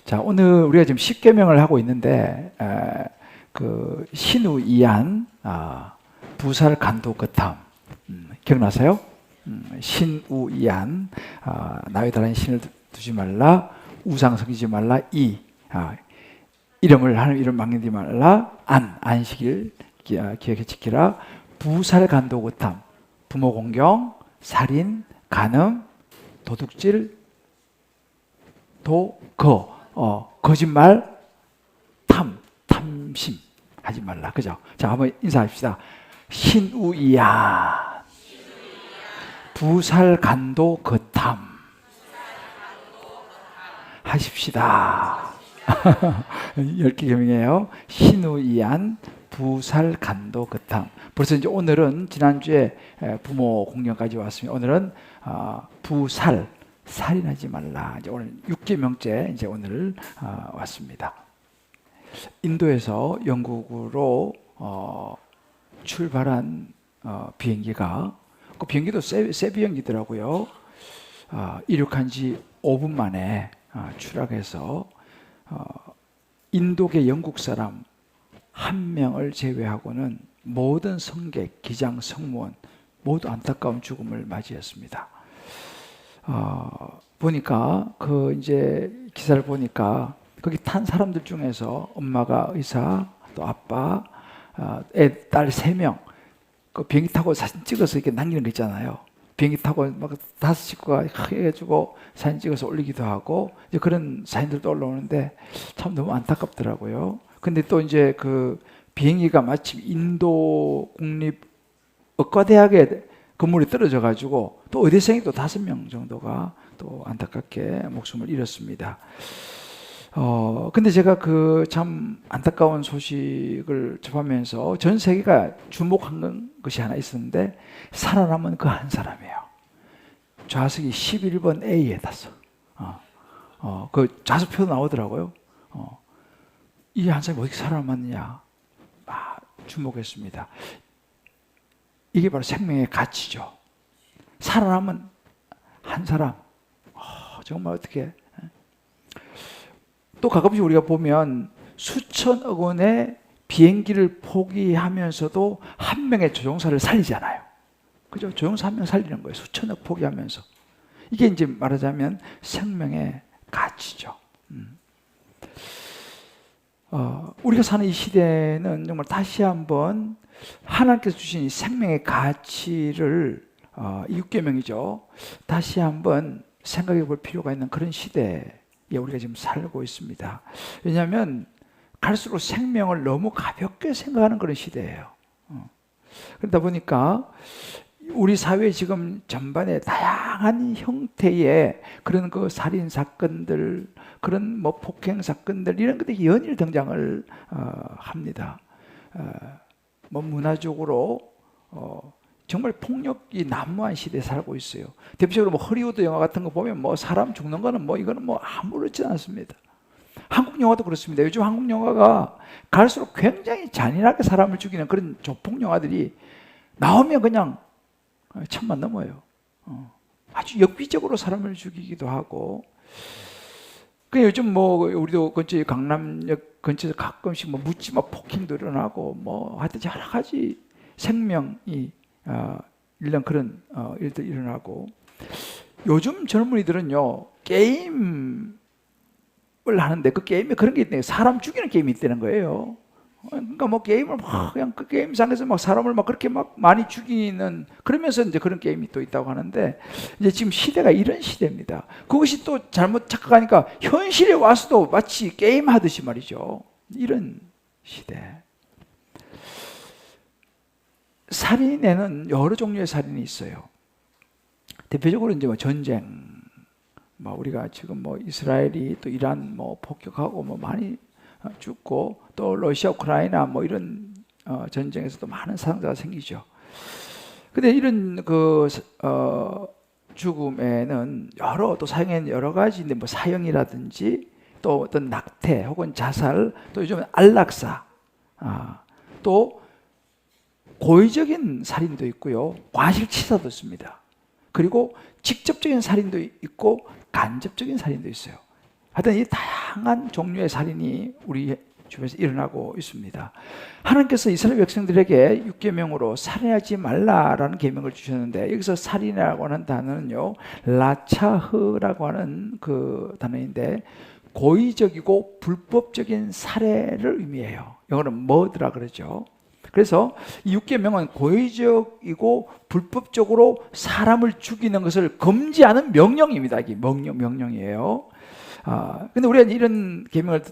자, 오늘 우리가 지금 십계명을 하고 있는데 그 신우이안 부살 간도 거탐 기억나세요? 신우이안 나에 다른 신을 두지 말라, 우상 섬기지 말라, 이름을 하나님 이름 망령되지 말라, 안식일 기억해 지키라, 부살 간도 거탐 부모 공경, 살인, 간음, 도둑질, 거짓말, 탐심 하지 말라. 그죠? 자, 한번 인사합시다. 신우이야 부살간도 거탐 하십시다. 10개 계명이에요. 신우이안 부살간도 거탐. 벌써 이제 오늘은 지난주에 부모 공경까지 왔으면 오늘은 살인하지 말라. 이제 오늘 6계명째 이제 오늘 왔습니다. 인도에서 영국으로 출발한 비행기가 그 비행기도 새 비행기더라고요. 이륙한 지 5분 만에 추락해서 인도계 영국 사람 1명을 제외하고는 모든 승객, 기장, 승무원 모두 안타까운 죽음을 맞이했습니다. 보니까 그 이제 기사를 보니까 거기 탄 사람들 중에서 엄마가 의사, 또 아빠, 딸 3명 그 비행기 타고 사진 찍어서 이렇게 남기는 거 있잖아요. 비행기 타고 막 5식구가 해가지고 사진 찍어서 올리기도 하고 이제 그런 사진들도 올라오는데 참 너무 안타깝더라고요. 근데 또 이제 그 비행기가 마침 인도 국립의과대학에 건물이 떨어져 가지고 또 의대생이 또 5명 정도가 또 안타깝게 목숨을 잃었습니다. 근데 제가 그 참 안타까운 소식을 접하면서 전 세계가 주목한 것이 하나 있었는데 살아남은 그 한 사람이에요. 좌석이 11번 A에 탔어. 그 좌석표 나오더라고요. 이 한 사람이 어떻게 살아남았느냐 주목했습니다. 이게 바로 생명의 가치죠. 살아남은 한 사람. 정말 어떻게. 또 가끔씩 우리가 보면 수천억 원의 비행기를 포기하면서도 한 명의 조종사를 살리잖아요. 그죠? 조종사 한 명 살리는 거예요. 수천억 포기하면서. 이게 이제 말하자면 생명의 가치죠. 우리가 사는 이 시대는 정말 다시 한번 하나님께서 주신 이 생명의 가치를 이 6계명이죠. 다시 한번 생각해 볼 필요가 있는 그런 시대에 우리가 지금 살고 있습니다. 왜냐하면 갈수록 생명을 너무 가볍게 생각하는 그런 시대예요. 그러다 보니까 우리 사회 지금 전반에 다양한 형태의 그런 그 살인 사건들, 그런 뭐 폭행 사건들 이런 것들이 연일 등장을 합니다. 뭐 문화적으로 정말 폭력이 난무한 시대에 살고 있어요. 대표적으로 뭐 허리우드 영화 같은 거 보면 뭐 사람 죽는 거는 뭐 이거는 뭐 아무렇지 않습니다. 한국 영화도 그렇습니다. 요즘 한국 영화가 갈수록 굉장히 잔인하게 사람을 죽이는 그런 조폭 영화들이 나오면 그냥 천만 넘어요. 아주 역비적으로 사람을 죽이기도 하고. 그 요즘 뭐 우리도 근처에 강남역 근처에서 가끔씩 뭐 묻지마 폭행도 일어나고 뭐 하여튼 여러 가지 생명이 일련 그런 일들 일어나고. 요즘 젊은이들은요 게임을 하는데 그 게임에 그런 게 있네요. 사람 죽이는 게임이 있다는 거예요. 그러니까 뭐 게임을 막 그냥 그 게임상에서 막 사람을 막 그렇게 막 많이 죽이는 그러면서 이제 그런 게임이 또 있다고 하는데 이제 지금 시대가 이런 시대입니다. 그것이 또 잘못 착각하니까 현실에 와서도 마치 게임 하듯이 말이죠. 이런 시대. 살인에는 여러 종류의 살인이 있어요. 대표적으로 이제 뭐 전쟁, 뭐 우리가 지금 뭐 이스라엘이 또 이란 뭐 폭격하고 뭐 많이 죽고 또 러시아, 우크라이나 뭐 이런 전쟁에서도 많은 사상자가 생기죠. 근데 이런 그 죽음에는 또 사형에는 여러 가지인데 뭐 사형이라든지 또 어떤 낙태 혹은 자살, 또 요즘은 안락사, 또 고의적인 살인도 있고요, 과실치사도 있습니다. 그리고 직접적인 살인도 있고 간접적인 살인도 있어요. 하여튼 이 다양한 종류의 살인이 우리 주변에서 일어나고 있습니다. 하나님께서 이스라엘 백성들에게 6계명으로 살인하지 말라라는 계명을 주셨는데, 여기서 살인이라고 하는 단어는요, 라차흐라고 하는 그 단어인데 고의적이고 불법적인 살해를 의미해요. 영어로 murder라 그러죠. 그래서 이 6계명은 고의적이고 불법적으로 사람을 죽이는 것을 금지하는 명령입니다. 이게 명령이에요. 근데 우리가 이런 계명을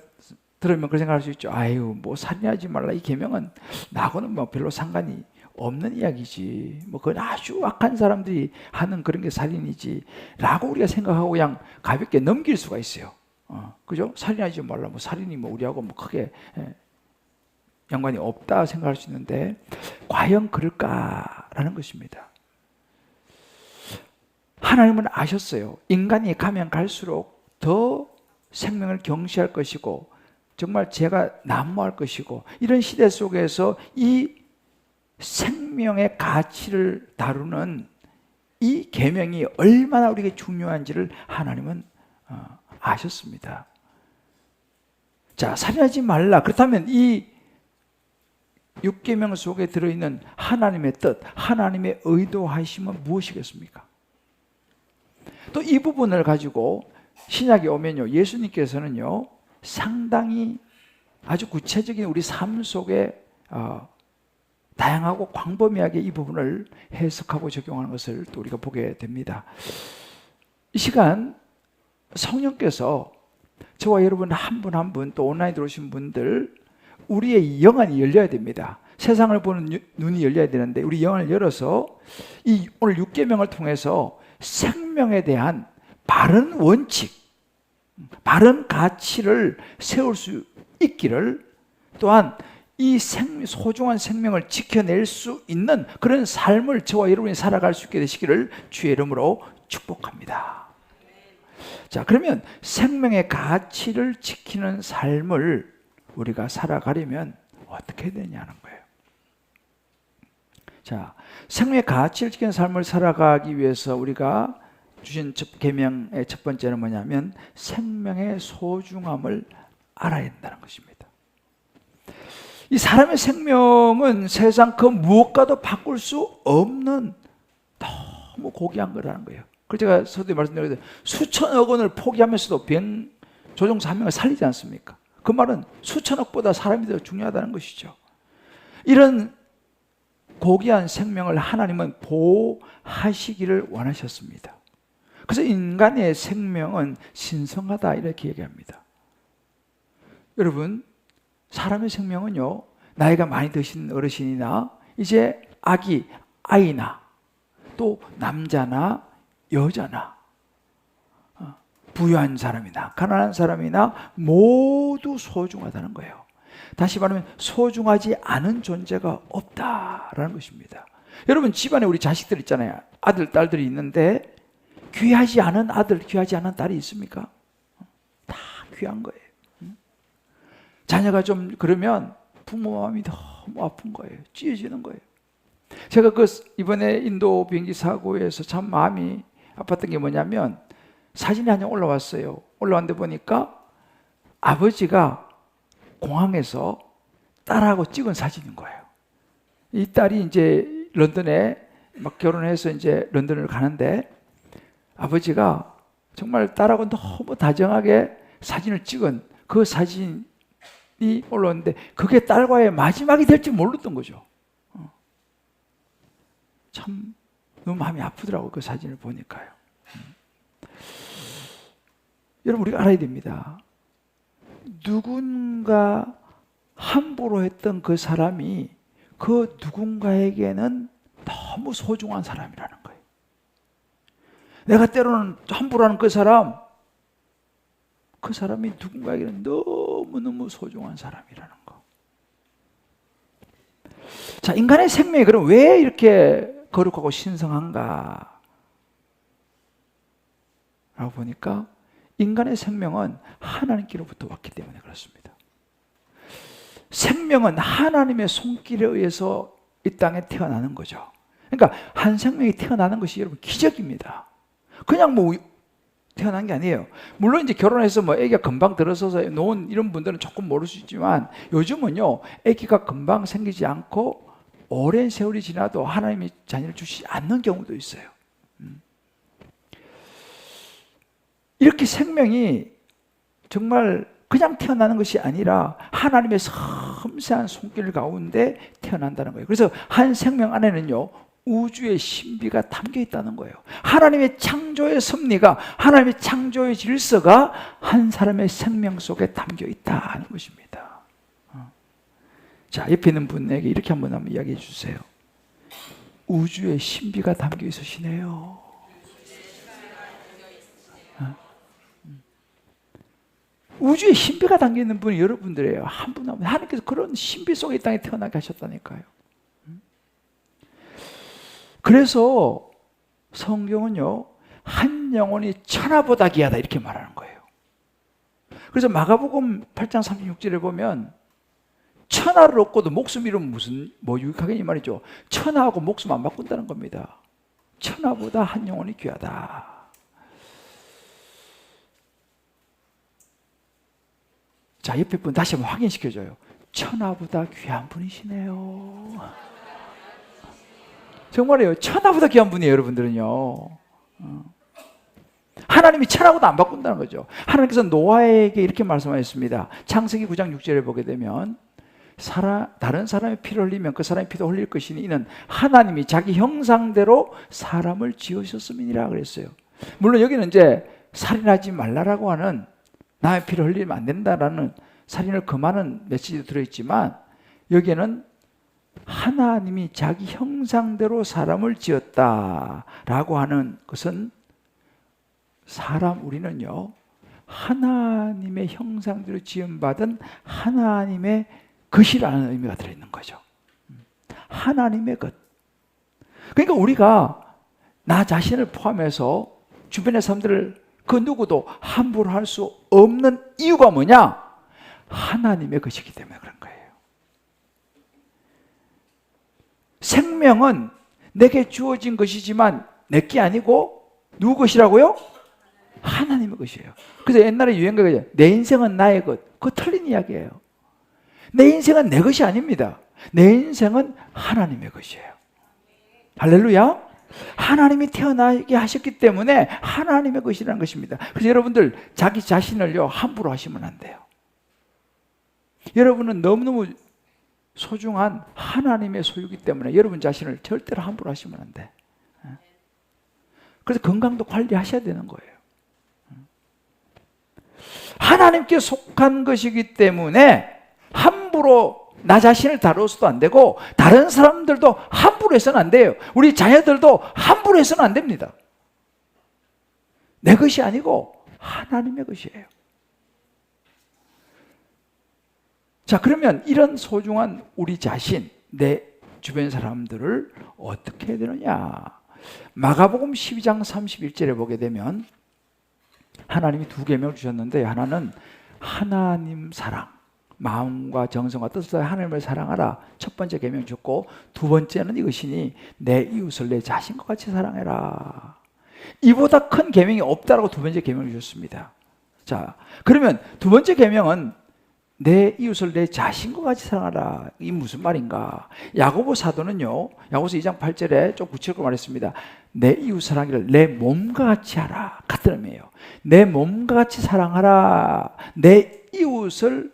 들으면 그렇게 생각할 수 있죠. 아유, 뭐 살인하지 말라, 이 계명은 나하고는 뭐 별로 상관이 없는 이야기지, 뭐 그건 아주 악한 사람들이 하는 그런 게 살인이지 라고 우리가 생각하고 그냥 가볍게 넘길 수가 있어요. 그죠? 살인하지 말라, 뭐 살인이 뭐 우리하고 뭐 크게 연관이 없다 생각할 수 있는데, 과연 그럴까라는 것입니다. 하나님은 아셨어요. 인간이 가면 갈수록 더 생명을 경시할 것이고 정말 죄가 난무할 것이고, 이런 시대 속에서 이 생명의 가치를 다루는 이 계명이 얼마나 우리에게 중요한지를 하나님은 아셨습니다. 자, 살인하지 말라. 그렇다면 이 6계명 속에 들어있는 하나님의 뜻, 하나님의 의도하심은 무엇이겠습니까? 또 이 부분을 가지고 신약에 오면요, 예수님께서는요 상당히 아주 구체적인 우리 삶 속에 다양하고 광범위하게 이 부분을 해석하고 적용하는 것을 또 우리가 보게 됩니다. 이 시간 성령께서 저와 여러분 한 분 한 분, 또 온라인 들어오신 분들, 우리의 영안이 열려야 됩니다. 세상을 보는 눈이 열려야 되는데, 우리 영안을 열어서 이 오늘 6계명을 통해서 생명에 대한 바른 원칙, 바른 가치를 세울 수 있기를, 또한 이 소중한 생명을 지켜낼 수 있는 그런 삶을 저와 여러분이 살아갈 수 있게 되시기를 주의 이름으로 축복합니다. 자, 그러면 생명의 가치를 지키는 삶을 우리가 살아가려면 어떻게 되냐는 거예요. 자, 생명의 가치를 지키는 삶을 살아가기 위해서 우리가 주신 계명의 첫 번째는 뭐냐면 생명의 소중함을 알아야 된다는 것입니다. 이 사람의 생명은 세상 그 무엇과도 바꿀 수 없는 너무 고귀한 거라는 거예요. 그래서 제가 서두에 말씀드렸는데, 수천억 원을 포기하면서도 병 조종사 한 명을 살리지 않습니까? 그 말은 수천억보다 사람이 더 중요하다는 것이죠. 이런 고귀한 생명을 하나님은 보호하시기를 원하셨습니다. 그래서 인간의 생명은 신성하다 이렇게 얘기합니다. 여러분, 사람의 생명은요, 나이가 많이 드신 어르신이나 이제 아이나 또 남자나 여자나 부유한 사람이나 가난한 사람이나 모두 소중하다는 거예요. 다시 말하면 소중하지 않은 존재가 없다라는 것입니다. 여러분, 집안에 우리 자식들 있잖아요. 아들, 딸들이 있는데 귀하지 않은 아들, 귀하지 않은 딸이 있습니까? 다 귀한 거예요. 자녀가 좀 그러면 부모 마음이 너무 아픈 거예요. 찢어지는 거예요. 제가 이번에 인도 비행기 사고에서 참 마음이 아팠던 게 뭐냐면, 사진이 한 장 올라왔어요. 올라왔는데 보니까 아버지가 공항에서 딸하고 찍은 사진인 거예요. 이 딸이 이제 런던에 막 결혼해서 이제 런던을 가는데, 아버지가 정말 딸하고 너무 다정하게 사진을 찍은 그 사진이 올라왔는데, 그게 딸과의 마지막이 될지 몰랐던 거죠. 참 너무 마음이 아프더라고요, 그 사진을 보니까요. 여러분, 우리가 알아야 됩니다. 누군가 함부로 했던 그 사람이 그 누군가에게는 너무 소중한 사람이라는 거예요. 내가 때로는 함부로 하는 그 사람이 누군가에게는 너무너무 소중한 사람이라는 거. 자, 인간의 생명이 그럼 왜 이렇게 거룩하고 신성한가? 라고 보니까 인간의 생명은 하나님께로부터 왔기 때문에 그렇습니다. 생명은 하나님의 손길에 의해서 이 땅에 태어나는 거죠. 그러니까 한 생명이 태어나는 것이 여러분 기적입니다. 그냥 뭐 태어난 게 아니에요. 물론 이제 결혼해서 뭐 아기가 금방 들어서서 놓은 이런 분들은 조금 모를 수 있지만 요즘은요, 아기가 금방 생기지 않고 오랜 세월이 지나도 하나님이 자녀를 주시지 않는 경우도 있어요. 이렇게 생명이 정말 그냥 태어나는 것이 아니라 하나님의 섬세한 손길 가운데 태어난다는 거예요. 그래서 한 생명 안에는요, 우주의 신비가 담겨 있다는 거예요. 하나님의 창조의 섭리가, 하나님의 창조의 질서가 한 사람의 생명 속에 담겨 있다는 것입니다. 자, 옆에 있는 분에게 이렇게 한번 이야기해 주세요. 우주의 신비가 담겨 있으시네요. 우주의 신비가 담겨 있는 분이 여러분들이에요. 한 분 한 분. 하나님께서 그런 신비 속에 이 땅에 태어나게 하셨다니까요. 그래서 성경은요, 한 영혼이 천하보다 귀하다 이렇게 말하는 거예요. 그래서 마가복음 8장 36절에 보면 천하를 얻고도 목숨 잃으면 무슨 뭐 유익하겠니 말이죠. 천하하고 목숨 안 바꾼다는 겁니다. 천하보다 한 영혼이 귀하다. 자, 옆에 분 다시 한번 확인시켜줘요. 천하보다 귀한 분이시네요. 정말이에요. 천하보다 귀한 분이에요, 여러분들은요. 하나님이 천하고도 안 바꾼다는 거죠. 하나님께서 노아에게 이렇게 말씀하셨습니다. 창세기 9장 6절에 보게 되면 다른 사람의 피를 흘리면 그 사람의 피도 흘릴 것이니 이는 하나님이 자기 형상대로 사람을 지으셨음이니라 그랬어요. 물론 여기는 이제 살인하지 말라라고 하는, 남의 피를 흘리면 안 된다라는 살인을 금하는 메시지도 들어있지만, 여기에는 하나님이 자기 형상대로 사람을 지었다라고 하는 것은 우리는요, 하나님의 형상대로 지음받은 하나님의 것이라는 의미가 들어있는 거죠. 하나님의 것. 그러니까 우리가 나 자신을 포함해서 주변의 사람들을 그 누구도 함부로 할 수 없는 이유가 뭐냐? 하나님의 것이기 때문에 그런 거예요. 생명은 내게 주어진 것이지만 내게 아니고 누구 것이라고요? 하나님의 것이에요. 그래서 옛날에 유행가가 내 인생은 나의 것. 그거 틀린 이야기예요. 내 인생은 내 것이 아닙니다. 내 인생은 하나님의 것이에요. 할렐루야. 하나님이 태어나게 하셨기 때문에 하나님의 것이라는 것입니다. 그래서 여러분들 자기 자신을요, 함부로 하시면 안 돼요. 여러분은 너무너무 소중한 하나님의 소유이기 때문에 여러분 자신을 절대로 함부로 하시면 안 돼. 그래서 건강도 관리하셔야 되는 거예요. 하나님께 속한 것이기 때문에 함부로 나 자신을 다뤄서도 안 되고 다른 사람들도 함부로 해서는 안 돼요. 우리 자녀들도 함부로 해서는 안 됩니다. 내 것이 아니고 하나님의 것이에요. 자, 그러면 이런 소중한 우리 자신, 내 주변 사람들을 어떻게 해야 되느냐? 마가복음 12장 31절에 보게 되면 하나님이 두 계명을 주셨는데, 하나는 하나님 사랑, 마음과 정성과 뜻을 하나님을 사랑하라, 첫 번째 계명 줬고, 두 번째는 이것이니 내 이웃을 내 자신과 같이 사랑해라. 이보다 큰 계명이 없다라고 두 번째 계명을 주셨습니다. 자, 그러면 두 번째 계명은 내 이웃을 내 자신과 같이 사랑하라. 이 무슨 말인가? 야고보 사도는요, 야고보서 2장 8절에 좀 구체적으로 말했습니다. 내 이웃 사랑기를 내 몸과 같이 하라. 같은 의미예요. 내 몸과 같이 사랑하라. 내 이웃을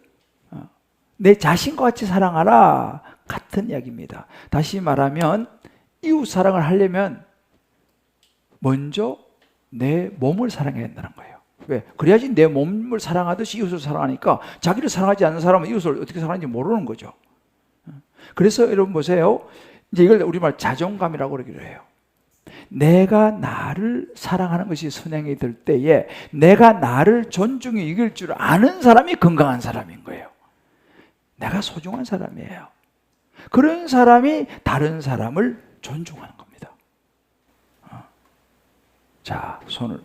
내 자신과 같이 사랑하라. 같은 이야기입니다. 다시 말하면 이웃 사랑을 하려면 먼저 내 몸을 사랑해야 된다는 거예요. 왜? 그래야지 내 몸을 사랑하듯이 이웃을 사랑하니까 자기를 사랑하지 않는 사람은 이웃을 어떻게 사랑하는지 모르는 거죠. 그래서 여러분 보세요. 이제 이걸 우리말 자존감이라고 그러기로 해요. 내가 나를 사랑하는 것이 선행이 될 때에 내가 나를 존중해 이길 줄 아는 사람이 건강한 사람인 거예요. 내가 소중한 사람이에요. 그런 사람이 다른 사람을 존중하는 겁니다. 자, 손을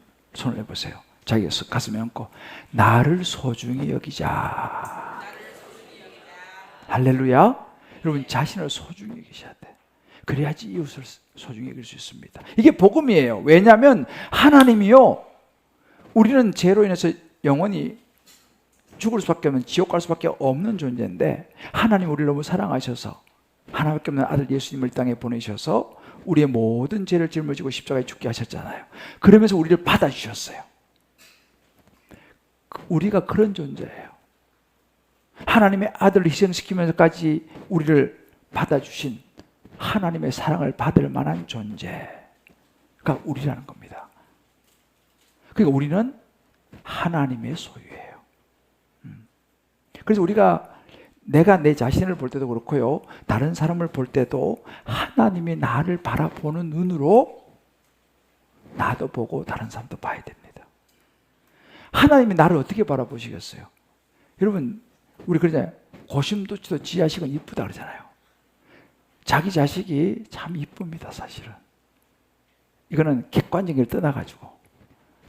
해보세요. 자기 가슴에 얹고 나를 소중히 여기자. 할렐루야. 여러분 자신을 소중히 여기셔야 돼. 그래야지 이웃을 소중히 여길 수 있습니다. 이게 복음이에요. 왜냐하면 하나님이요, 우리는 죄로 인해서 영원히 죽을 수밖에 없는, 지옥 갈 수밖에 없는 존재인데, 하나님 우리를 너무 사랑하셔서 하나밖에 없는 아들 예수님을 이 땅에 보내셔서 우리의 모든 죄를 짊어지고 십자가에 죽게 하셨잖아요. 그러면서 우리를 받아주셨어요. 우리가 그런 존재예요. 하나님의 아들을 희생시키면서까지 우리를 받아주신 하나님의 사랑을 받을 만한 존재가 우리라는 겁니다. 그러니까 우리는 하나님의 소유예요. 그래서 우리가 내가 내 자신을 볼 때도 그렇고요, 다른 사람을 볼 때도 하나님이 나를 바라보는 눈으로 나도 보고 다른 사람도 봐야 됩니다. 하나님이 나를 어떻게 바라보시겠어요? 여러분, 우리 그러잖아요. 고슴도치도 지 자식은 이쁘다 그러잖아요. 자기 자식이 참 이쁩니다, 사실은. 이거는 객관적인 걸 떠나가지고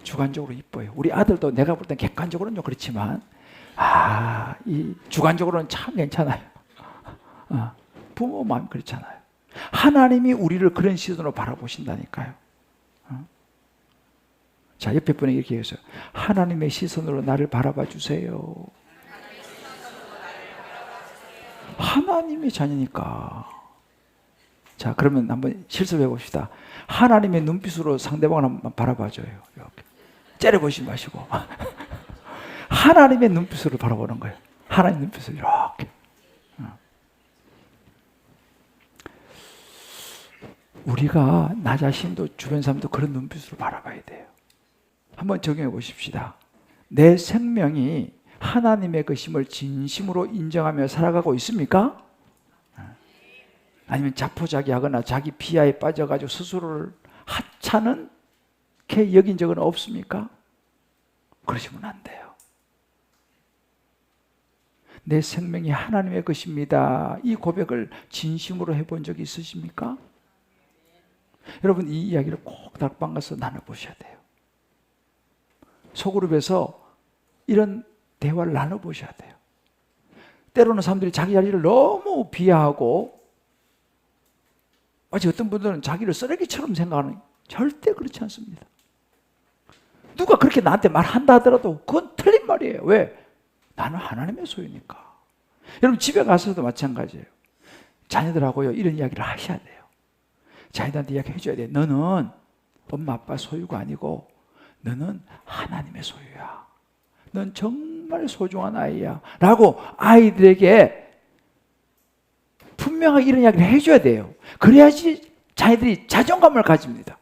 주관적으로 이뻐요. 우리 아들도 내가 볼 땐 객관적으로는 좀 그렇지만, 이 주관적으로는 참 괜찮아요. 부모 마음 그렇잖아요. 하나님이 우리를 그런 시선으로 바라보신다니까요. 자, 옆에 분에게 이렇게 얘기했어요. 하나님의 시선으로 나를 바라봐 주세요. 하나님의 자녀니까. 자, 그러면 한번 실습해 봅시다. 하나님의 눈빛으로 상대방을 한번 바라봐줘요. 이렇게 째려보지 마시고 하나님의 눈빛으로 바라보는 거예요. 하나님 눈빛으로 이렇게. 우리가 나 자신도 주변 사람도 그런 눈빛으로 바라봐야 돼요. 한번 적용해 보십시다. 내 생명이 하나님의 것임을 진심으로 인정하며 살아가고 있습니까? 아니면 자포자기하거나 자기 비하에 빠져가지고 스스로를 하찮은 게 여긴 적은 없습니까? 그러시면 안 돼요. 내 생명이 하나님의 것입니다. 이 고백을 진심으로 해본 적이 있으십니까? 여러분, 이 이야기를 꼭 다락방 가서 나눠보셔야 돼요. 소그룹에서 이런 대화를 나눠보셔야 돼요. 때로는 사람들이 자기 자리를 너무 비하하고, 마치 어떤 분들은 자기를 쓰레기처럼 생각하는, 절대 그렇지 않습니다. 누가 그렇게 나한테 말한다 하더라도 그건 틀린 말이에요. 왜? 나는 하나님의 소유니까. 여러분, 집에 가서도 마찬가지예요. 자녀들하고요, 이런 이야기를 하셔야 돼요. 자녀들한테 이야기 해줘야 돼요. 너는 엄마 아빠 소유가 아니고 너는 하나님의 소유야. 넌 정말 소중한 아이야 라고 아이들에게 분명하게 이런 이야기를 해줘야 돼요. 그래야지 자녀들이 자존감을 가집니다.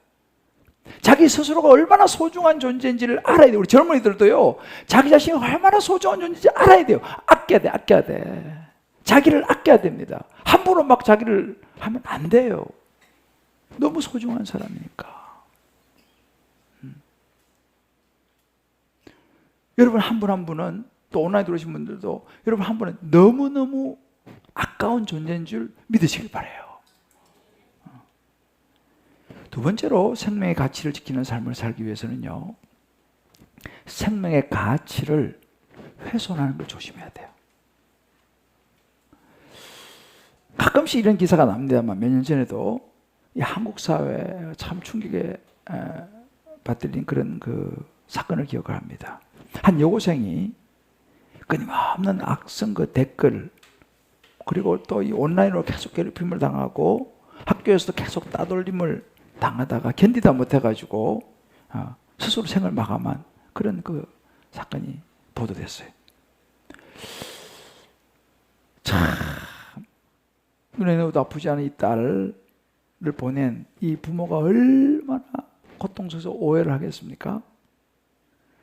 자기 스스로가 얼마나 소중한 존재인지를 알아야 돼요. 우리 젊은이들도요, 자기 자신이 얼마나 소중한 존재인지 알아야 돼요. 아껴야 돼, 아껴야 돼. 자기를 아껴야 됩니다. 함부로 막 자기를 하면 안 돼요. 너무 소중한 사람이니까. 여러분, 한 분 한 분은, 또 온라인 들어오신 분들도 여러분 한 분은 너무너무 아까운 존재인 줄 믿으시길 바라요. 두 번째로 생명의 가치를 지키는 삶을 살기 위해서는요, 생명의 가치를 훼손하는 걸 조심해야 돼요. 가끔씩 이런 기사가 납니다만, 몇 년 전에도 이 한국 사회에 참 충격에 받들린 그런 그 사건을 기억을 합니다. 한 여고생이 끊임없는 악성 그 댓글, 그리고 또 이 온라인으로 계속 괴롭힘을 당하고 학교에서도 계속 따돌림을 당하다가 견디다 못해가지고 스스로 생을 마감한 그런 그 사건이 보도됐어요. 참 눈에도 아프지 않은 이 딸을 보낸 이 부모가 얼마나 고통스러워서 오해를 하겠습니까?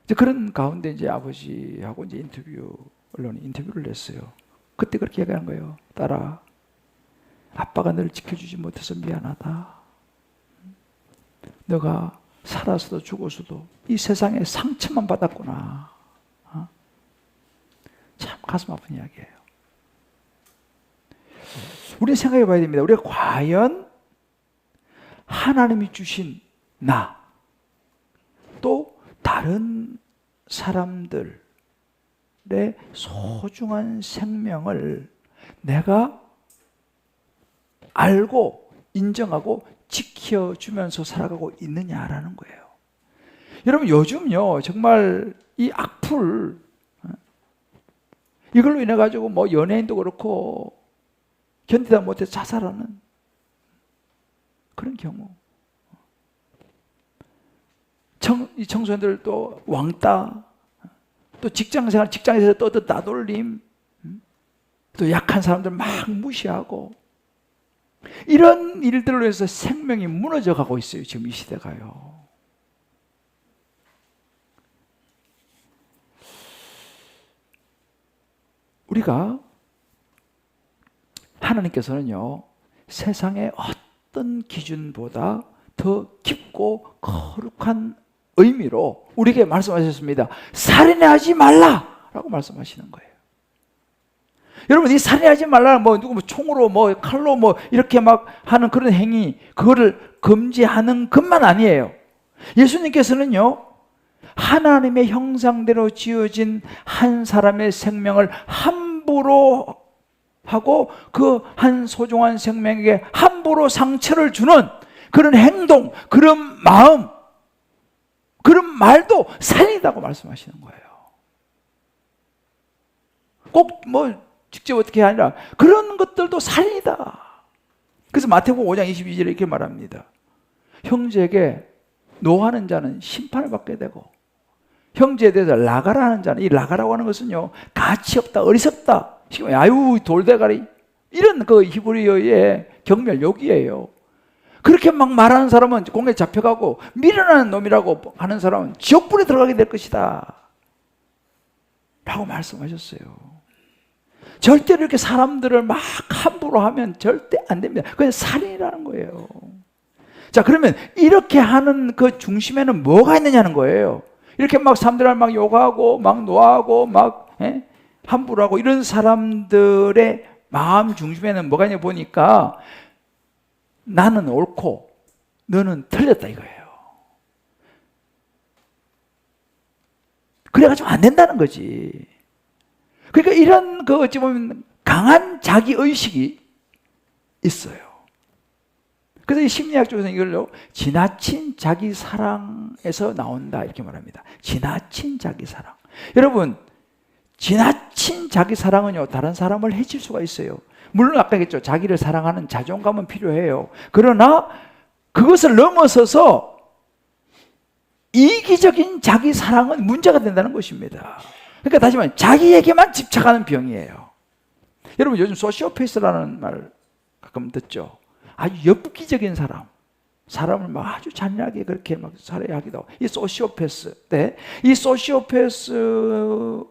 이제 그런 가운데 이제 아버지하고 이제 언론이 인터뷰를 냈어요. 그때 그렇게 얘기하는 거예요. 딸아, 아빠가 너를 지켜주지 못해서 미안하다. 너가 살아서도 죽어서도 이 세상에 상처만 받았구나. 참 가슴 아픈 이야기예요. 우리는 생각해 봐야 됩니다. 우리가 과연 하나님이 주신 나, 또 다른 사람들의 소중한 생명을 내가 알고 인정하고 지켜주면서 살아가고 있느냐라는 거예요. 여러분 요즘요 정말 이 악플 이걸로 인해 가지고 뭐 연예인도 그렇고 견디다 못해 자살하는 그런 경우. 이 청소년들도 왕따, 또 직장생활, 직장에서 또 따돌림, 또 약한 사람들 막 무시하고 이런 일들로 해서 생명이 무너져 가고 있어요. 지금 이 시대가요. 우리가 하나님께서는요 세상의 어떤 기준보다 더 깊고 거룩한 의미로 우리에게 말씀하셨습니다. 살인하지 말라라고 말씀하시는 거예요. 여러분 이 살인하지 말라는 뭐 누구 뭐 총으로 뭐 칼로 뭐 이렇게 막 하는 그런 행위 그거를 금지하는 것만 아니에요. 예수님께서는요 하나님의 형상대로 지어진 한 사람의 생명을 함부로 하고 그 한 소중한 생명에게 함부로 상처를 주는 그런 행동, 그런 마음, 그런 말도 살인이라고 말씀하시는 거예요. 꼭 뭐 직접 어떻게 아니라 그런 것들도 살인이다. 그래서 마태복음 5장 22절에 이렇게 말합니다. 형제에게 노하는 자는 심판을 받게 되고 형제에 대해서 라가라 하는 자는, 이 라가라고 하는 것은요 가치 없다, 어리석다, 아유 돌대가리, 이런 그 히브리어의 경멸욕이에요. 그렇게 막 말하는 사람은 공에 잡혀가고 미련한 놈이라고 하는 사람은 지옥불에 들어가게 될 것이다 라고 말씀하셨어요. 절대로 이렇게 사람들을 막 함부로 하면 절대 안 됩니다. 그건 살인이라는 거예요. 자, 그러면 이렇게 하는 그 중심에는 뭐가 있느냐는 거예요. 이렇게 막 사람들을 막 욕하고 막 노하고 막 함부로 하고 이런 사람들의 마음 중심에는 뭐가 있냐 보니까 나는 옳고 너는 틀렸다 이거예요. 그래가지고 안 된다는 거지. 그러니까 이런 그 어찌 보면 강한 자기의식이 있어요. 그래서 이 심리학 쪽에서는 이걸로 지나친 자기 사랑에서 나온다 이렇게 말합니다. 지나친 자기 사랑. 여러분 지나친 자기 사랑은요 다른 사람을 해칠 수가 있어요. 물론 아까 얘기했죠. 자기를 사랑하는 자존감은 필요해요. 그러나 그것을 넘어서서 이기적인 자기 사랑은 문제가 된다는 것입니다. 그러니까 다시 말하면 자기에게만 집착하는 병이에요. 여러분 요즘 소시오패스라는 말 가끔 듣죠. 아주 엽기적인 사람, 사람을 막 아주 잔인하게 그렇게 막 살해야 하기도 하고, 이 소시오패스. 네. 이 소시오패스의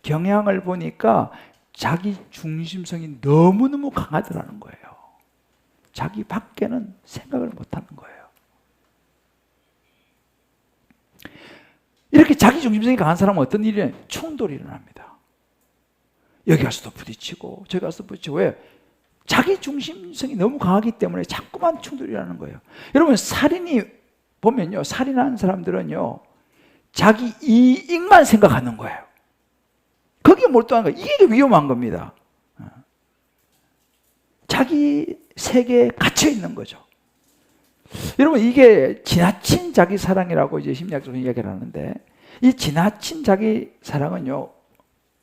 경향을 보니까 자기 중심성이 너무너무 강하더라는 거예요. 자기 밖에는 생각을 못하는 거예요. 이렇게 자기 중심성이 강한 사람은 어떤 일이 일어나요? 충돌이 일어납니다. 여기 가서도 부딪히고 저기 가서도 부딪히고. 왜? 자기 중심성이 너무 강하기 때문에 자꾸만 충돌이 일어나는 거예요. 여러분 살인이 보면요, 살인하는 사람들은요 자기 이익만 생각하는 거예요. 거기에 몰두한 거예요. 이게 위험한 겁니다. 자기 세계에 갇혀 있는 거죠. 여러분 이게 지나친 자기 사랑이라고 이제 심리학적으로 이야기를 하는데, 이 지나친 자기 사랑은요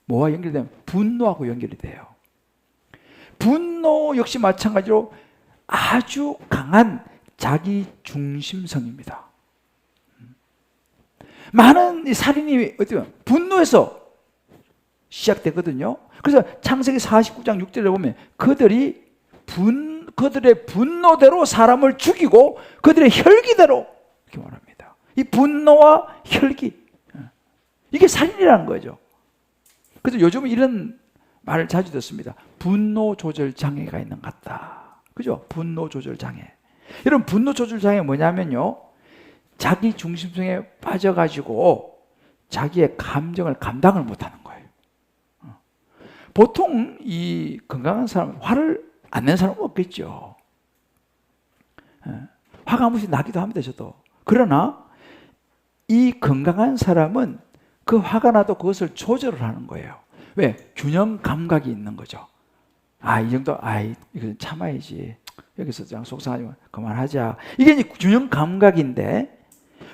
뭐와 연결되면 분노하고 연결이 돼요. 분노 역시 마찬가지로 아주 강한 자기 중심성입니다. 많은 살인이 어떻게 보면 분노에서 시작되거든요. 그래서 창세기 49장 6절에 보면 그들의 분노대로 사람을 죽이고 그들의 혈기대로 이렇게 말합니다. 이 분노와 혈기, 이게 살인이라는 거죠. 그래서 요즘은 이런 말을 자주 듣습니다. 분노 조절 장애가 있는 것 같다. 그죠? 분노 조절 장애. 여러분 분노 조절 장애 뭐냐면요, 자기 중심성에 빠져가지고 자기의 감정을 감당을 못하는 거예요. 보통 이 건강한 사람은 화를 안 내는 사람은 없겠죠. 화가 한 번씩 나기도 합니다, 저도. 그러나 이 건강한 사람은 그 화가 나도 그것을 조절을 하는 거예요. 왜? 균형 감각이 있는 거죠. 이 정도, 이거 참아야지. 여기서 그냥 속상하지만 그만하자. 이게 이제 균형 감각인데,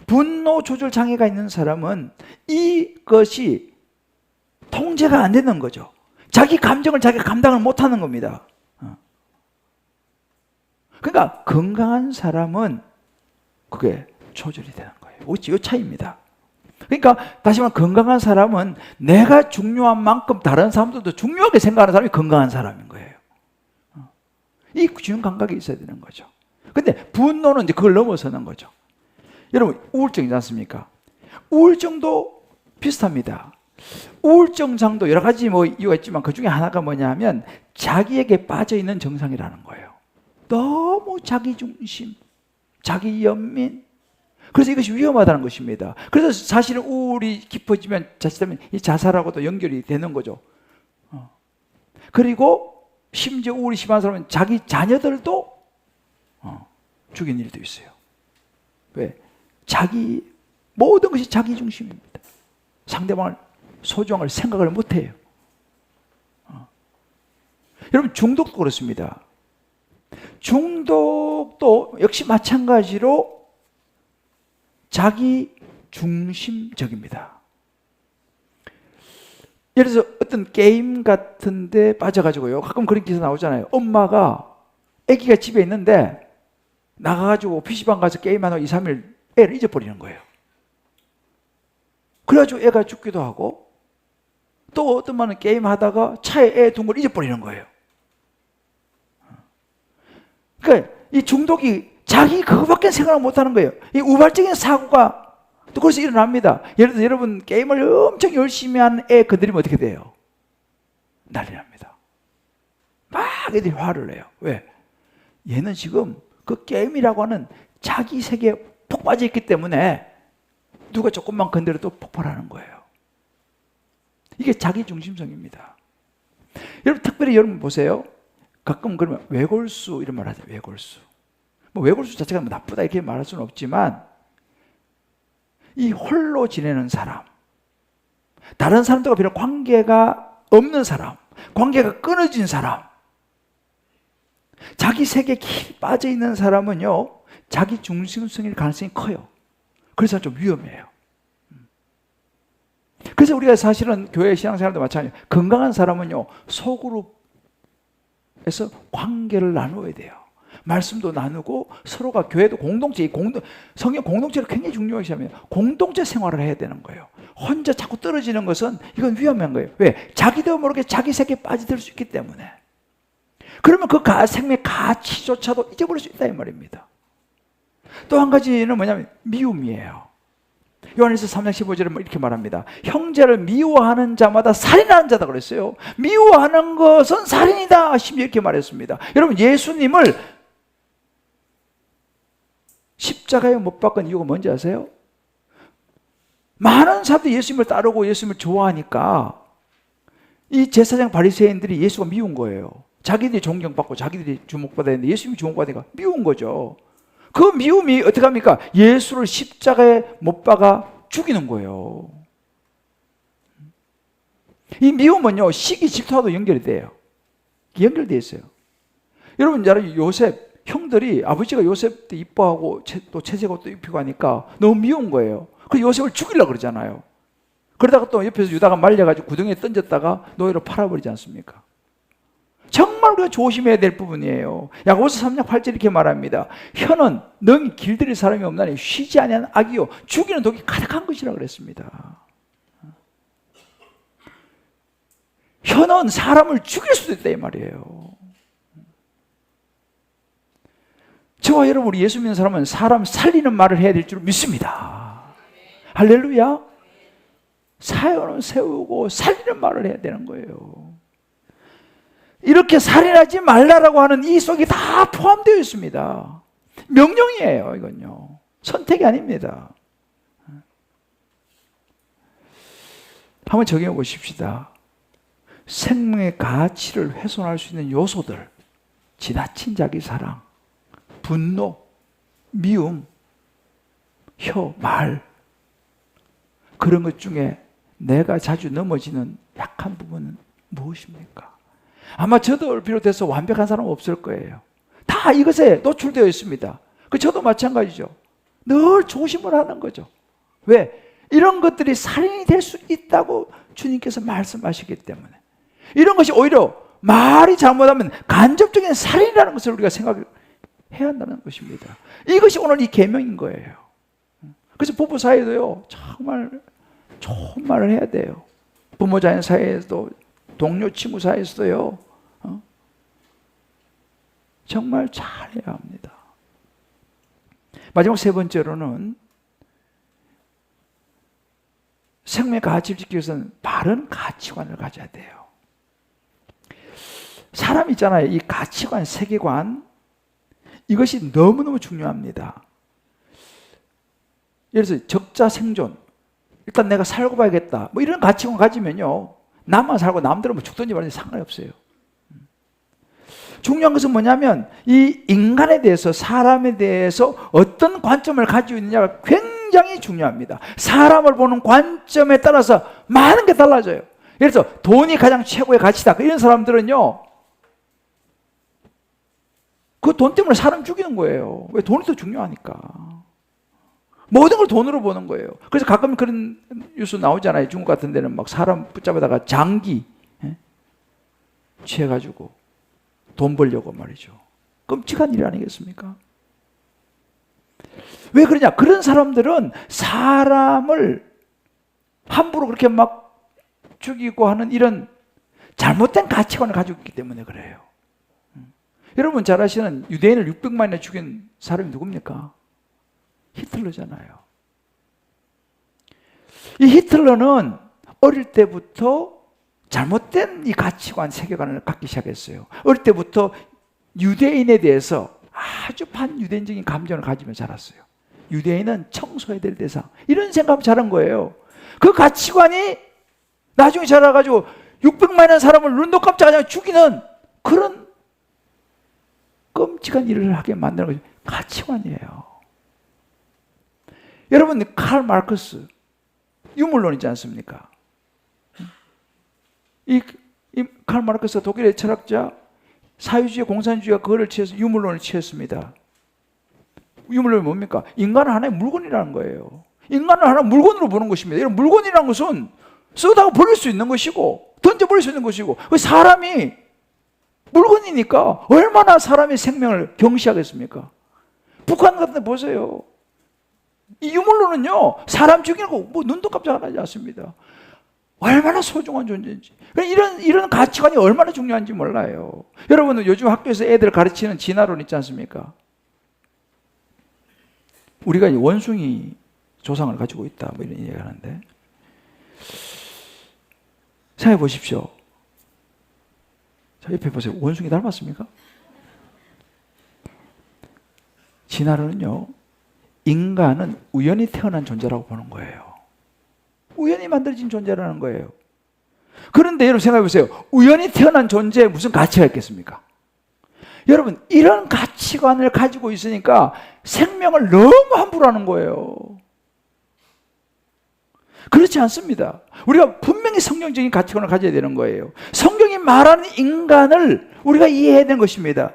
분노 조절 장애가 있는 사람은 이것이 통제가 안 되는 거죠. 자기 감정을 자기가 감당을 못하는 겁니다. 그러니까 건강한 사람은 그게 조절이 되는 거예요. 이 차이입니다. 그러니까 다시 말하면 건강한 사람은 내가 중요한 만큼 다른 사람들도 중요하게 생각하는 사람이 건강한 사람인 거예요. 이 균형 감각이 있어야 되는 거죠. 근데 분노는 이제 그걸 넘어서는 거죠. 여러분, 우울증이지 않습니까? 우울증도 비슷합니다. 우울증상도 여러 가지 이유가 있지만 그 중에 하나가 뭐냐면 자기에게 빠져 있는 정상이라는 거예요. 너무 자기중심, 자기연민. 그래서 이것이 위험하다는 것입니다. 그래서 사실은 우울이 깊어지면 자칫하면 이 자살하고도 연결이 되는 거죠. 그리고 심지어 우울이 심한 사람은 자기 자녀들도 죽인 일도 있어요. 왜? 모든 것이 자기 중심입니다. 상대방을 소중을 생각을 못해요. 여러분, 중독도 그렇습니다. 중독도 역시 마찬가지로 자기 중심적입니다. 예를 들어서 어떤 게임 같은 데 빠져가지고요, 가끔 그런 기사 나오잖아요. 엄마가 아기가 집에 있는데 나가가지고 PC방 가서 게임하다 2, 3일 애를 잊어버리는 거예요. 그래가지고 애가 죽기도 하고, 또 어떤 분은 게임하다가 차에 애 둔 걸 잊어버리는 거예요. 그러니까 이 중독이 자기 그거밖에 생각을 못하는 거예요. 이 우발적인 사고가 또 그래서 일어납니다. 예를 들어 여러분 게임을 엄청 열심히 하는 애 그들이면 어떻게 돼요? 난리 납니다. 막 애들이 화를 내요. 왜? 얘는 지금 그 게임이라고 하는 자기 세계에 푹 빠져 있기 때문에 누가 조금만 건드려도 폭발하는 거예요. 이게 자기 중심성입니다. 여러분, 특별히 여러분 보세요. 가끔 그러면 외골수 이런 말 하죠. 외골수. 외골수 자체가 나쁘다 이렇게 말할 수는 없지만, 이 홀로 지내는 사람, 다른 사람들과 별로 관계가 없는 사람, 관계가 끊어진 사람, 자기 세계에 깊이 빠져 있는 사람은요, 자기 중심성일 가능성이 커요. 그래서 좀 위험해요. 그래서 우리가 사실은 교회 신앙생활도 마찬가지예요. 건강한 사람은요, 소그룹에서 관계를 나누어야 돼요. 말씀도 나누고 서로가 교회도 공동체, 성경 공동체를 굉장히 중요하게 합니다. 공동체 생활을 해야 되는 거예요. 혼자 자꾸 떨어지는 것은 이건 위험한 거예요. 왜? 자기도 모르게 자기 세계에 빠져들 수 있기 때문에. 그러면 그 생명의 가치조차도 잊어버릴 수 있다 이 말입니다. 또 한 가지는 뭐냐면 미움이에요. 요한일서 3장 15절에 이렇게 말합니다. 형제를 미워하는 자마다 살인하는 자다 그랬어요. 미워하는 것은 살인이다. 심지어 이렇게 말했습니다. 여러분, 예수님을 십자가에 못 박은 이유가 뭔지 아세요? 많은 사람들이 예수님을 따르고 예수님을 좋아하니까 이 제사장 바리새인들이 예수가 미운 거예요. 자기들이 존경받고 자기들이 주목받아야 되는데 예수님이 주목받으니까 미운 거죠. 그 미움이 어떻게 합니까? 예수를 십자가에 못 박아 죽이는 거예요. 이 미움은요, 시기 질투와도 연결이 돼요. 연결되어 있어요. 여러분, 요셉 형들이 아버지가 요셉도 이뻐하고 또 채색옷도 입히고 하니까 너무 미운 거예요. 그래서 요셉을 죽이려고 그러잖아요. 그러다가 또 옆에서 유다가 말려가지고 구덩이에 던졌다가 노예로 팔아버리지 않습니까? 정말 우리가 조심해야 될 부분이에요. 야고보서 3장 8절 이렇게 말합니다. 혀는 능히 길들일 사람이 없나니 쉬지 아니하는 악이요 죽이는 독이 가득한 것이라 그랬습니다. 혀는 사람을 죽일 수도 있다 이 말이에요. 저와 여러분, 우리 예수 믿는 사람은 사람 살리는 말을 해야 될 줄 믿습니다. 할렐루야. 사연을 세우고 살리는 말을 해야 되는 거예요. 이렇게 살인하지 말라라고 하는 이 속에 다 포함되어 있습니다. 명령이에요. 이건요, 선택이 아닙니다. 한번 적용해 보십시다. 생명의 가치를 훼손할 수 있는 요소들, 지나친 자기 사랑, 분노, 미움, 혀, 말, 그런 것 중에 내가 자주 넘어지는 약한 부분은 무엇입니까? 아마 저도 비롯해서 완벽한 사람은 없을 거예요. 다 이것에 노출되어 있습니다. 저도 마찬가지죠. 늘 조심을 하는 거죠. 왜? 이런 것들이 살인이 될 수 있다고 주님께서 말씀하시기 때문에. 이런 것이 오히려 말이 잘못하면 간접적인 살인이라는 것을 우리가 생각해야 한다는 것입니다. 이것이 오늘 이 계명인 거예요. 그래서 부부 사이도요, 정말 좋은 말을 해야 돼요. 부모 자녀 사이에서도, 동료 친구 사이에서도요, 정말 잘해야 합니다. 마지막 세 번째로는 생명의 가치를 지키기 위해서는 바른 가치관을 가져야 돼요. 사람 있잖아요. 이 가치관, 세계관, 이것이 너무너무 중요합니다. 예를 들어서 적자 생존, 일단 내가 살고 봐야겠다, 뭐 이런 가치관 가지면요, 나만 살고 남들은 뭐 죽든지 말든지 상관이 없어요. 중요한 것은 뭐냐면 이 인간에 대해서, 사람에 대해서 어떤 관점을 가지고 있느냐가 굉장히 중요합니다. 사람을 보는 관점에 따라서 많은 게 달라져요. 예를 들어서 돈이 가장 최고의 가치다, 이런 사람들은요, 그 돈 때문에 사람 죽이는 거예요. 왜? 돈이 더 중요하니까. 모든 걸 돈으로 보는 거예요. 그래서 가끔 그런 뉴스 나오잖아요. 중국 같은 데는 막 사람 붙잡아다가 장기 취해가지고 돈 벌려고 말이죠. 끔찍한 일 아니겠습니까? 왜 그러냐? 그런 사람들은 사람을 함부로 그렇게 막 죽이고 하는 이런 잘못된 가치관을 가지고 있기 때문에 그래요. 여러분 잘 아시는 유대인을 600만이나 죽인 사람이 누굽니까? 히틀러잖아요. 이 히틀러는 어릴 때부터 잘못된 이 가치관, 세계관을 갖기 시작했어요. 어릴 때부터 유대인에 대해서 아주 반유대인적인 감정을 가지며 자랐어요. 유대인은 청소해야 될 대상, 이런 생각을 자란 거예요. 그 가치관이 나중에 자라가지고 600만의 사람을 눈도 깜짝 안 하고 죽이는 그런 끔찍한 일을 하게 만드는 것이 가치관이에요. 여러분, 칼 마르크스 유물론이지 않습니까? 이 칼 마르크스 독일의 철학자, 사회주의, 공산주의가 그거를 취해서 유물론을 취했습니다. 유물론이 뭡니까? 인간은 하나의 물건이라는 거예요. 인간을 하나의 물건으로 보는 것입니다. 이런 물건이라는 것은 쓰다가 버릴 수 있는 것이고 던져버릴 수 있는 것이고, 사람이 물건이니까 얼마나 사람의 생명을 경시하겠습니까? 북한 같은 데 보세요. 이 유물론은요, 사람 죽이는 거 뭐 눈도 깜짝 안 하지 않습니다. 얼마나 소중한 존재인지, 이런 가치관이 얼마나 중요한지 몰라요. 여러분은 요즘 학교에서 애들 가르치는 진화론 있지 않습니까? 우리가 원숭이 조상을 가지고 있다, 뭐 이런 얘기를 하는데, 생각해 보십시오. 자, 옆에 보세요. 원숭이 닮았습니까? 진화론은요, 인간은 우연히 태어난 존재라고 보는 거예요. 우연히 만들어진 존재라는 거예요. 그런데 여러분 생각해 보세요. 우연히 태어난 존재에 무슨 가치가 있겠습니까? 여러분, 이런 가치관을 가지고 있으니까 생명을 너무 함부로 하는 거예요. 그렇지 않습니다. 우리가 분명히 성경적인 가치관을 가져야 되는 거예요. 성경이 말하는 인간을 우리가 이해해야 되는 것입니다.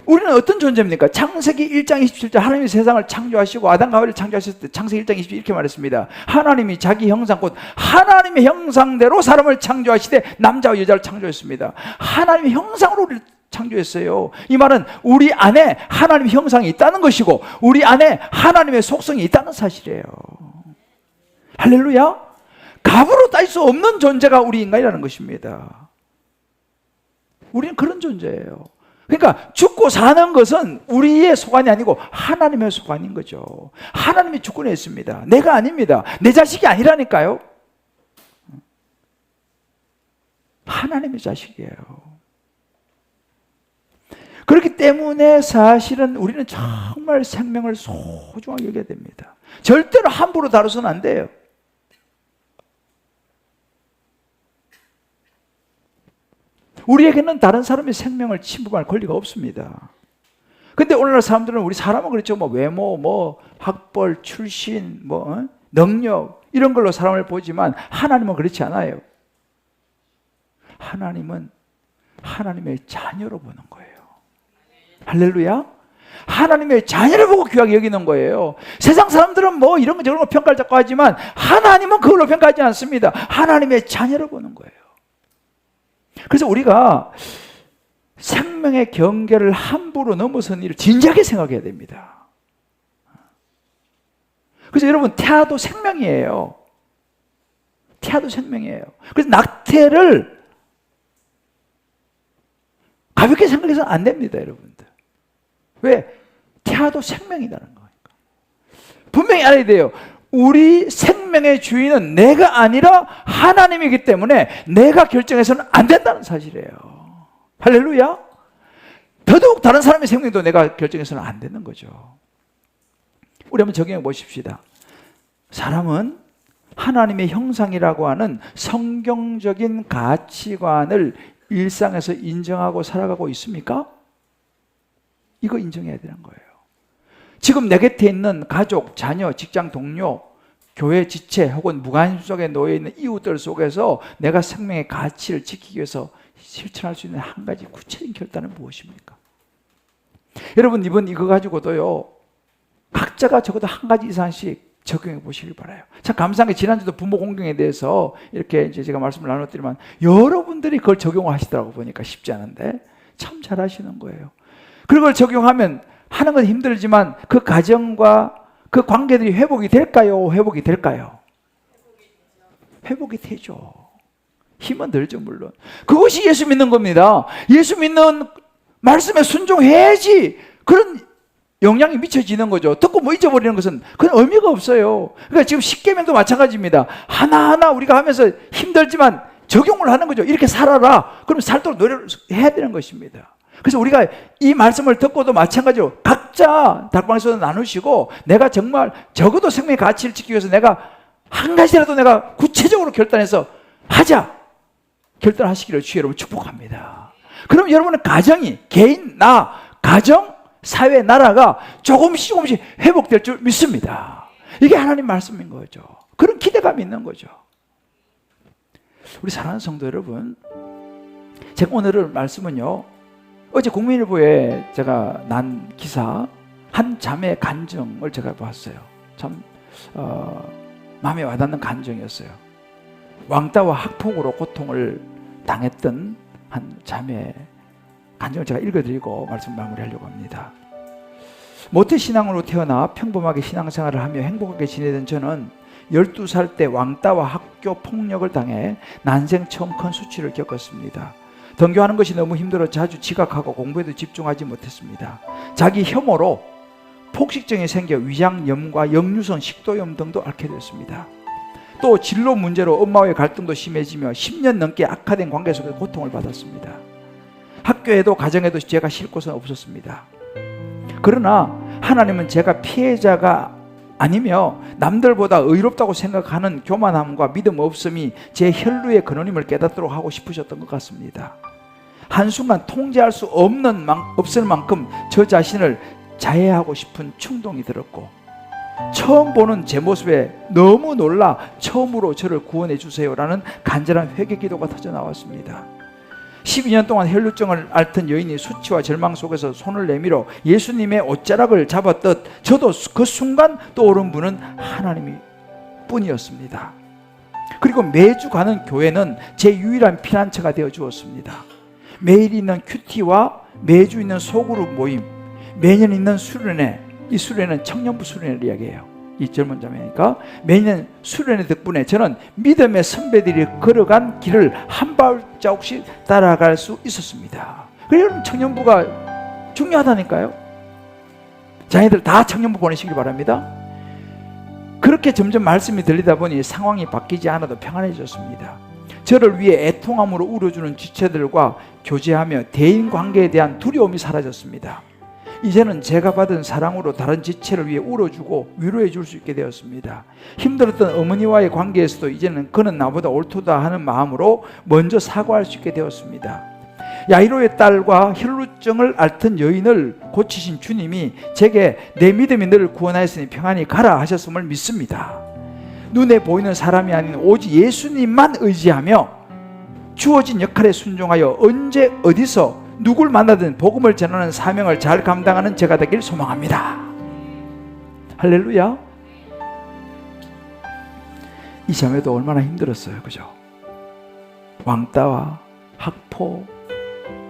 우리는 어떤 존재입니까? 창세기 1장 27절, 하나님이 세상을 창조하시고 아담과 하와를 창조하셨을 때 창세기 1장 27절 이렇게 말했습니다. 하나님이 자기 형상, 곧 하나님의 형상대로 사람을 창조하시되 남자와 여자를 창조했습니다. 하나님의 형상으로 우리를 창조했어요. 이 말은 우리 안에 하나님의 형상이 있다는 것이고 우리 안에 하나님의 속성이 있다는 사실이에요. 할렐루야. 값으로 따질 수 없는 존재가 우리 인간이라는 것입니다. 우리는 그런 존재예요. 그러니까 죽고 사는 것은 우리의 소관이 아니고 하나님의 소관인 거죠. 하나님이 주권했습니다. 내가 아닙니다. 내 자식이 아니라니까요. 하나님의 자식이에요. 그렇기 때문에 사실은 우리는 정말 생명을 소중하게 여겨야 됩니다. 절대로 함부로 다뤄서는 안 돼요. 우리에게는 다른 사람의 생명을 침범할 권리가 없습니다. 근데 오늘날 사람들은, 우리 사람은 그렇죠. 뭐 외모, 뭐 학벌, 출신, 뭐 능력, 이런 걸로 사람을 보지만 하나님은 그렇지 않아요. 하나님은 하나님의 자녀로 보는 거예요. 할렐루야. 하나님의 자녀를 보고 귀하게 여기는 거예요. 세상 사람들은 뭐 이런 거 저런 거 평가를 자꾸 하지만 하나님은 그걸로 평가하지 않습니다. 하나님의 자녀를 보는 거예요. 그래서 우리가 생명의 경계를 함부로 넘어선 일을 진지하게 생각해야 됩니다. 그래서 여러분, 태아도 생명이에요. 태아도 생명이에요. 그래서 낙태를 가볍게 생각해서는 안 됩니다, 여러분들. 왜? 태아도 생명이라는 거니까. 분명히 알아야 돼요. 우리 생명의 주인은 내가 아니라 하나님이기 때문에 내가 결정해서는 안 된다는 사실이에요. 할렐루야. 더더욱 다른 사람의 생명도 내가 결정해서는 안 되는 거죠. 우리 한번 적용해 보십시다. 사람은 하나님의 형상이라고 하는 성경적인 가치관을 일상에서 인정하고 살아가고 있습니까? 이거 인정해야 되는 거예요. 지금 내 곁에 있는 가족, 자녀, 직장 동료, 교회 지체 혹은 무관심 속에 놓여있는 이웃들 속에서 내가 생명의 가치를 지키기 위해서 실천할 수 있는 한 가지 구체적인 결단은 무엇입니까? 여러분, 이번 이거 가지고도요, 각자가 적어도 한 가지 이상씩 적용해 보시길 바라요. 참 감사한 게 지난주도 부모 공경에 대해서 이렇게 이제 제가 말씀을 나눴더니만 여러분들이 그걸 적용하시더라고. 보니까 쉽지 않은데 참 잘하시는 거예요. 그걸 적용하면 하는 건 힘들지만 그 가정과 그 관계들이 회복이 될까요? 회복이 될까요? 회복이 되죠. 힘은 들죠, 물론. 그것이 예수 믿는 겁니다. 예수 믿는 말씀에 순종해야지 그런 영향이 미쳐지는 거죠. 듣고 뭐 잊어버리는 것은 그건 의미가 없어요. 그러니까 지금 십계명도 마찬가지입니다. 하나하나 우리가 하면서 힘들지만 적용을 하는 거죠. 이렇게 살아라. 그럼 살도록 노력을 해야 되는 것입니다. 그래서 우리가 이 말씀을 듣고도 마찬가지로 각자 달방에서 나누시고 내가 정말 적어도 생명의 가치를 지키기 위해서 내가 한 가지라도 내가 구체적으로 결단해서 하자. 결단하시기를 주의 여러분 축복합니다. 그럼 여러분의 가정이 개인, 나, 가정, 사회, 나라가 조금씩 회복될 줄 믿습니다. 이게 하나님 말씀인 거죠. 그런 기대감이 있는 거죠. 우리 사랑하는 성도 여러분, 제가 오늘 말씀은요, 어제 국민일보에 제가 난 기사 한 자매의 간증을 제가 봤어요. 참 마음에 와닿는 간증이었어요. 왕따와 학폭으로 고통을 당했던 한 자매의 간증을 제가 읽어드리고 말씀 마무리하려고 합니다. 모태신앙으로 태어나 평범하게 신앙생활을 하며 행복하게 지내던 저는 12살 때 왕따와 학교 폭력을 당해 난생 처음 큰 수치를 겪었습니다. 등교하는 것이 너무 힘들어 자주 지각하고 공부에도 집중하지 못했습니다. 자기 혐오로 폭식증이 생겨 위장염과 역류성 식도염 등도 앓게 됐습니다. 또 진로 문제로 엄마와의 갈등도 심해지며 10년 넘게 악화된 관계 속에 고통을 받았습니다. 학교에도 가정에도 제가 쉴 곳은 없었습니다. 그러나 하나님은 제가 피해자가 아니며 남들보다 의롭다고 생각하는 교만함과 믿음 없음이 제 혈루의 근원임을 깨닫도록 하고 싶으셨던 것 같습니다. 한순간 통제할 수 없을 만큼 저 자신을 자해하고 싶은 충동이 들었고, 처음 보는 제 모습에 너무 놀라 처음으로 저를 구원해 주세요라는 간절한 회개 기도가 터져 나왔습니다. 12년 동안 혈루증을 앓던 여인이 수치와 절망 속에서 손을 내밀어 예수님의 옷자락을 잡았듯 저도 그 순간 떠오른 분은 하나님이 뿐이었습니다. 그리고 매주 가는 교회는 제 유일한 피난처가 되어 주었습니다. 매일 있는 큐티와 매주 있는 소그룹 모임, 매년 있는 수련회, 이 수련회는 청년부 수련회를 이야기해요. 이 젊은 자매니까 매년 수련회 덕분에 저는 믿음의 선배들이 걸어간 길을 한 발자국씩 따라갈 수 있었습니다. 그래서 여러분, 청년부가 중요하다니까요. 자녀들 다 청년부 보내시길 바랍니다. 그렇게 점점 말씀이 들리다 보니 상황이 바뀌지 않아도 평안해졌습니다. 저를 위해 애통함으로 울어주는 지체들과 교제하며 대인관계에 대한 두려움이 사라졌습니다. 이제는 제가 받은 사랑으로 다른 지체를 위해 울어주고 위로해 줄 수 있게 되었습니다. 힘들었던 어머니와의 관계에서도 이제는 그는 나보다 옳도다 하는 마음으로 먼저 사과할 수 있게 되었습니다. 야이로의 딸과 혈루증을 앓던 여인을 고치신 주님이 제게 내 믿음이 너를 구원하였으니 평안히 가라 하셨음을 믿습니다. 눈에 보이는 사람이 아닌 오직 예수님만 의지하며 주어진 역할에 순종하여 언제 어디서 누굴 만나든 복음을 전하는 사명을 잘 감당하는 제가 되길 소망합니다. 할렐루야. 이 자매도 얼마나 힘들었어요, 그죠? 왕따와 학포,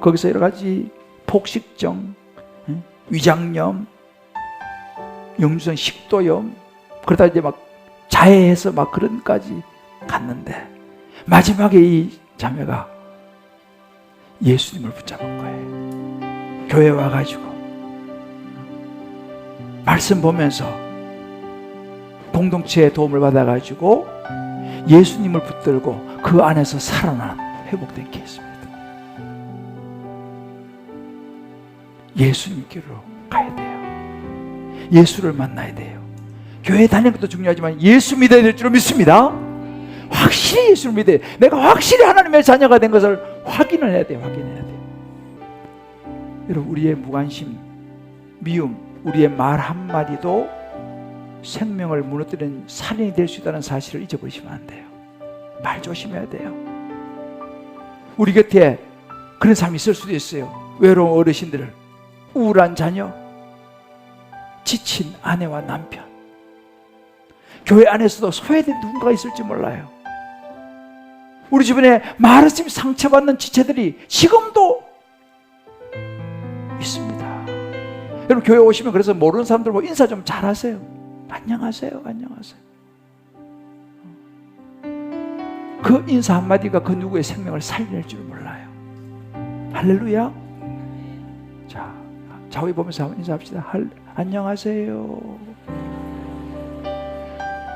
거기서 여러 가지 폭식증, 위장염, 영주성 식도염, 그러다 이제 막 자해해서 막 그런까지 갔는데 마지막에 이 자매가 예수님을 붙잡은 거예요. 교회 와가지고 말씀 보면서 공동체의 도움을 받아가지고 예수님을 붙들고 그 안에서 살아난 회복된 케이스입니다. 예수님께로 가야 돼요. 예수를 만나야 돼요. 교회 다니는 것도 중요하지만 예수 믿어야 될 줄 믿습니다. 확실히 예수를 믿어야 돼요. 내가 확실히 하나님의 자녀가 된 것을 확인을 해야 돼요. 확인해야 돼요. 여러분, 우리의 무관심, 미움, 우리의 말 한마디도 생명을 무너뜨리는 살인이 될 수 있다는 사실을 잊어버리시면 안 돼요. 말 조심해야 돼요. 우리 곁에 그런 사람이 있을 수도 있어요. 외로운 어르신들, 우울한 자녀, 지친 아내와 남편, 교회 안에서도 소외된 누군가가 있을지 몰라요. 우리 주변에 말없이 상처받는 지체들이 지금도 있습니다. 여러분, 교회 오시면 그래서 모르는 사람들 보고 인사 좀 잘하세요. 안녕하세요, 안녕하세요. 그 인사 한마디가 그 누구의 생명을 살릴 줄 몰라요. 할렐루야. 자, 좌우에 보면서 한번 인사합시다. 안녕하세요.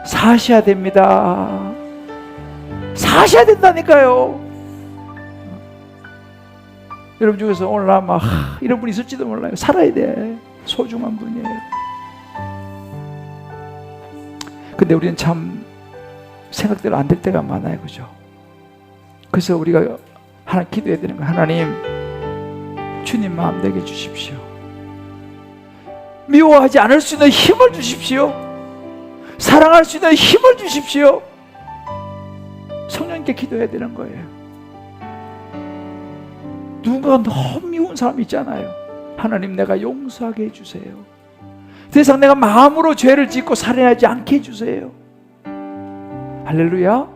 사셔야 됩니다. 사셔야 된다니까요. 여러분 중에서 오늘 아마 이런 분이 있을지도 몰라요. 살아야 돼. 소중한 분이에요. 근데 우리는 참 생각대로 안 될 때가 많아요, 그죠? 그래서 우리가 하나 기도해야 되는 거, 하나님, 주님 마음 내게 주십시오. 미워하지 않을 수 있는 힘을 주십시오. 사랑할 수 있는 힘을 주십시오. 성령님께 기도해야 되는 거예요. 누군가 너무 미운 사람 있잖아요. 하나님, 내가 용서하게 해주세요. 더 이상 내가 마음으로 죄를 짓고 살인하지 않게 해주세요. 할렐루야.